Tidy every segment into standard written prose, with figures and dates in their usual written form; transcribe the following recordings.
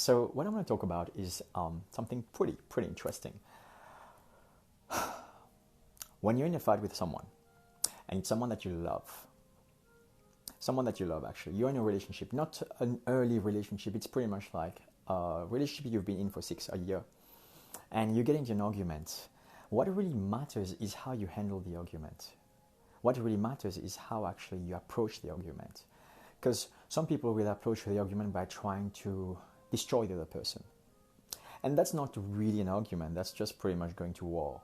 So what I'm going to talk about is something pretty interesting. When you're in a fight with someone, and it's someone that you love actually, you're in a relationship, not an early relationship, it's pretty much like a relationship you've been in for a year, and you get into an argument. What really matters is how you handle the argument. What really matters is how actually you approach the argument. Because some people will approach the argument by trying to destroy the other person. And that's not really an argument, that's just pretty much going to war.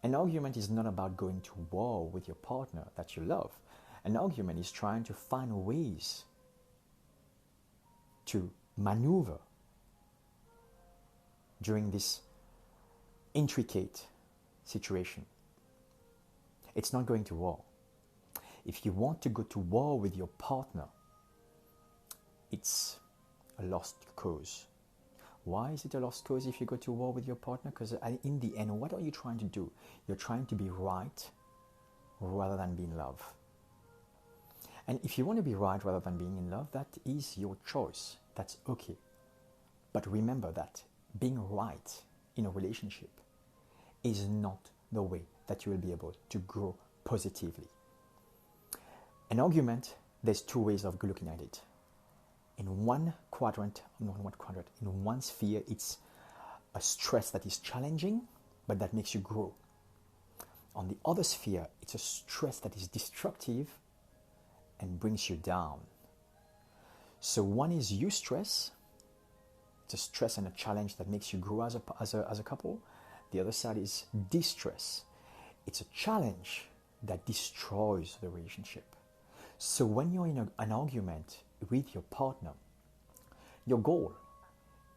An argument is not about going to war with your partner that you love. An argument is trying to find ways to maneuver during this intricate situation. It's not going to war. If you want to go to war with your partner, it's a lost cause. Why is it a lost cause if you go to war with your partner? Because in the end, what are you trying to do? You're trying to be right rather than be in love. And if you want to be right rather than being in love, that is your choice. That's okay. But remember that being right in a relationship is not the way that you will be able to grow positively. An argument, there's two ways of looking at it. In one sphere, it's a stress that is challenging, but that makes you grow. On the other sphere, it's a stress that is destructive and brings you down. So one is eustress. It's a stress and a challenge that makes you grow as a couple. The other side is distress. It's a challenge that destroys the relationship. So when you're in an argument with your partner, your goal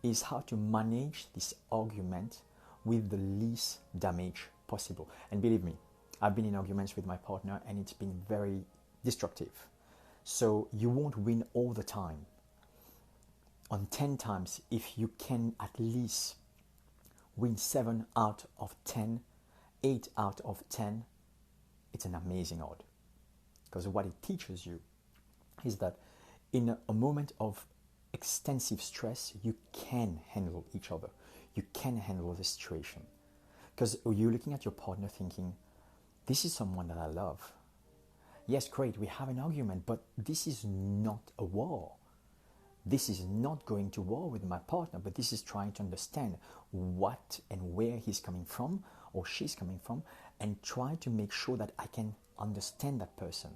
is how to manage this argument with the least damage possible. And believe me, I've been in arguments with my partner and it's been very destructive. So you won't win all the time. On 10 times, if you can at least win 7 out of 10, 8 out of 10, it's an amazing odd. Because what it teaches you is that in a moment of extensive stress, you can handle each other. You can handle the situation. Because you're looking at your partner thinking, this is someone that I love. Yes, great, we have an argument, but this is not a war. This is not going to war with my partner, but this is trying to understand what and where he's coming from or she's coming from and try to make sure that I can understand that person.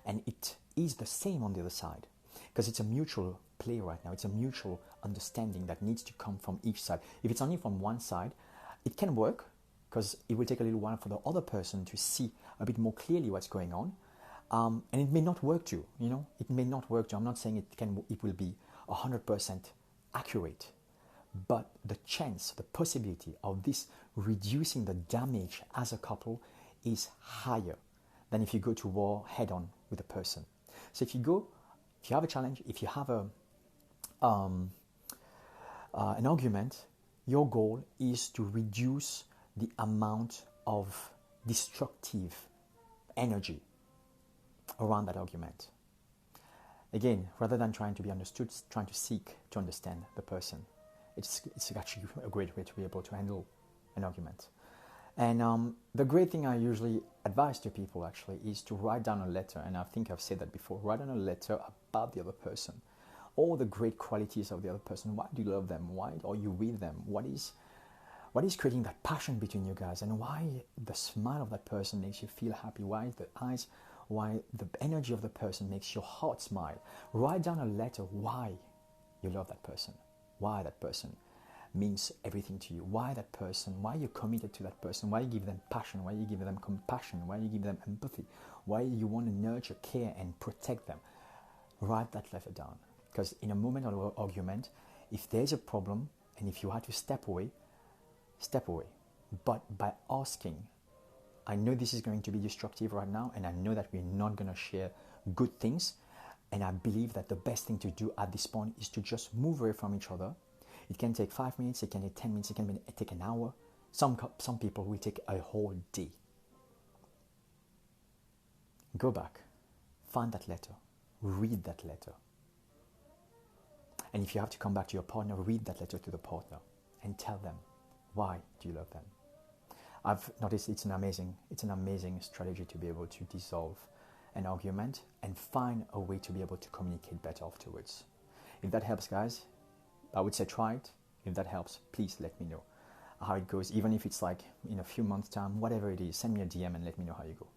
And it is the same on the other side because it's a mutual play right now. It's a mutual understanding that needs to come from each side. If it's only from one side, it can work because it will take a little while for the other person to see a bit more clearly what's going on. And it may not work too, it may not work too. I'm not saying it will be 100% accurate, but the chance, the possibility of this reducing the damage as a couple is higher than if you go to war head on with a person. So if you have a challenge, if you have an argument, your goal is to reduce the amount of destructive energy around that argument. Again, rather than trying to be understood, trying to seek to understand the person. It's actually a great way to be able to handle an argument. And the great thing I usually advise to people actually is to write down a letter, and I think I've said that before, write down a letter about the other person, all the great qualities of the other person. Why do you love them? Why are you with them? What is creating that passion between you guys, and why the smile of that person makes you feel happy? Why the energy of the person makes your heart smile? Write down a letter why you love that person, why that person means everything to you, why that person, why you're committed to that person, why you give them passion, why you give them compassion, why you give them empathy, why you want to nurture, care and protect them. Write that letter down, because in a moment of argument, if there's a problem and if you have to step away, but by asking, I know this is going to be destructive right now, and I know that we're not going to share good things, and I believe that the best thing to do at this point is to just move away from each other. It can take 5 minutes, it can take 10 minutes, it can take an hour. Some people will take a whole day. Go back, find that letter, read that letter, And if you have to come back to your partner, read that letter to the partner and tell them, why do you love them? I've noticed it's an amazing strategy to be able to dissolve an argument and find a way to be able to communicate better afterwards. If that helps, guys, I would say try it. If that helps, please let me know how it goes. Even if it's like in a few months' time, whatever it is, send me a DM and let me know how you go.